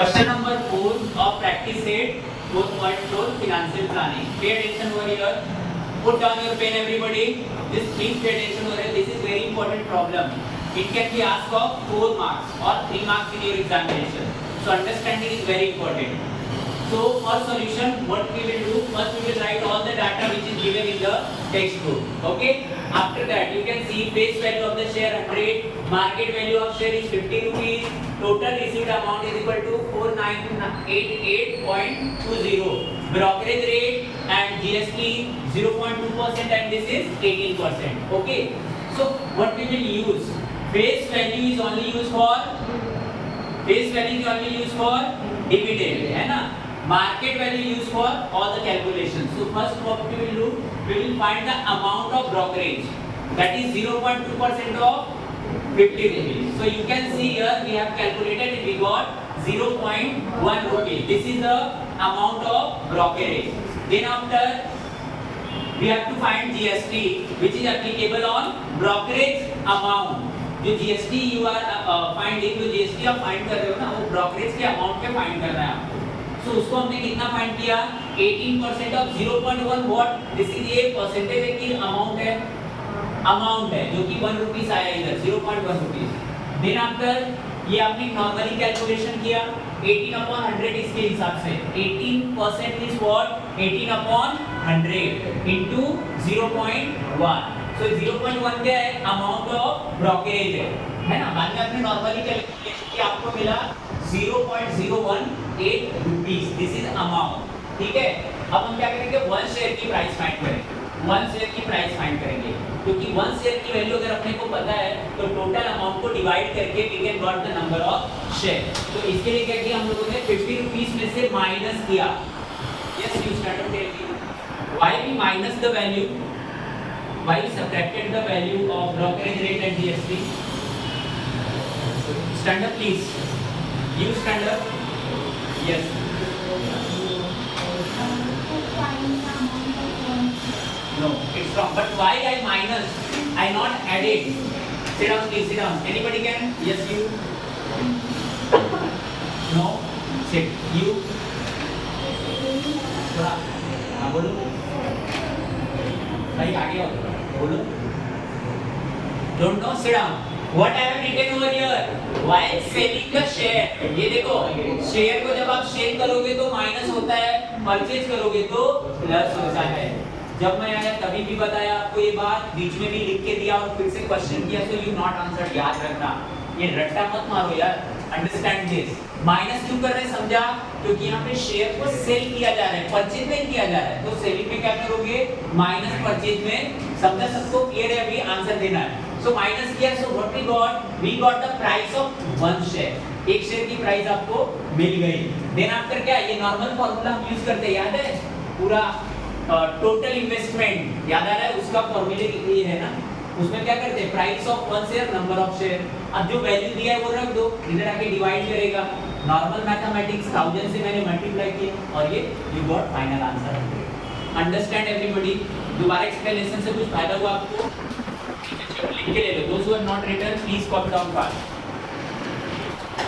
Question number 4 of practice set 4.4 financial planning. Pay attention over here. Put down your pen, everybody. This please pay attention over here. This is very important problem. It can be asked of 4 marks or 3 marks in your examination. So understanding is very important. So for solution, what we will do? First we will write all the data which is given in the textbook. Okay. After that, you can see face value of the share 100, market value of share is 50 rupees, total received amount is equal to 4988.20, brokerage rate and GST 0.2% and this is 18%. Okay. So what we will use? Face value is only used for dividend, है ना? Market value used for all the calculations. So first what we will do, we will find the amount of brokerage, that is 0.2% of 50 rupees. So you can see here we have calculated and we got 0.1 rupees. This is the amount of brokerage. Then after we have to find GST which is applicable on brokerage amount. जो GST you are finding, जो GST आप find कर रहे हो ना, वो brokerage के amount पे फाइंड करना है आपको. So उसको हमने कितना फाइंड किया? 18% of 0.1 what? दिस इज ये परसेंटेज है कि अमाउंट है जो कि 1 रुपीस आया इधर 0.1 रुपीस. देन आफ्टर ये आपने नॉर्मली कैलकुलेशन किया 18/100 इसके हिसाब से 18% इज व्हाट 18/100 into 0.1. So 0.1 क्या है? अमाउंट ऑफ ब्रोकरेज है ना. बाद में आपने नॉर्मली कैलकुलेशन किया आपको मिला 0.018 रुपीस. This is amount. ठीक है. अब हम क्या करेंगे? 1 शेयर की प्राइस फाइंड करेंगे. 1 शेयर की प्राइस फाइंड करेंगे क्योंकि 1 शेयर की वैल्यू अगर अपने को पता है तो टोटल अमाउंट को डिवाइड करके we can got the number of share. तो इसके लिए क्या किया हम लोगों ने 50 रुपीस में से माइनस किया. Yes you start tell me why we minus the value, why subtracted the value of brokerage rate and GST. Stand up please. You stand up. Yes. No, it's wrong. But why I minus? I not added. Sit down please, sit down. Anybody can? Yes you. No. Sit. You. थोड़ा हाँ बोलो भाई आगे आओ बोलो. Don't know, sit down. What I have written over here? While selling the share. ये देखो share को जब आप सेल करोगे तो माइनस होता है, परचेज करोगे तो प्लस होता है. जब मैं आया तभी भी बताया आपको ये बात, बीच में भी लिख के दिया और फिर से क्वेश्चन किया. So you not answer. याद रखना, ये रट्टा मत मारो यार. Understand this. माइनस क्यों कर रहे हैं समझा? क्योंकि यहाँ पे शेयर को सेल किया जा रहा है, परचेज नहीं किया जा रहा है. तो सेलिंग में क्या करोगे? माइनस परचेज में. समझा सबको? क्लियर है? अभी आंसर देना है. सो माइनस किया. So what we got the price of 1 share. एक शेयर की प्राइस आपको मिल गई. देन आफ्टर क्या? ये नॉर्मल फार्मूला हम यूज करते हैं, याद है? पूरा टोटल इन्वेस्टमेंट याद आ रहा है? उसका फॉर्मूले ये है ना, उसमें क्या करते हैं? Price of 1 share, number of share. अब जो वैल्यू दिया है वो रख दो, इधर आके डिवाइड करेगा. नॉर्मल मैथमेटिक्स 1000 से मैंने मल्टीप्लाई किया और ये you got final answer. Understand everybody? दोबारा एक्सप्लेनेशन से कुछ फायदा हुआ आपको? लिख के ले लो. Those who have not written please copy down fast.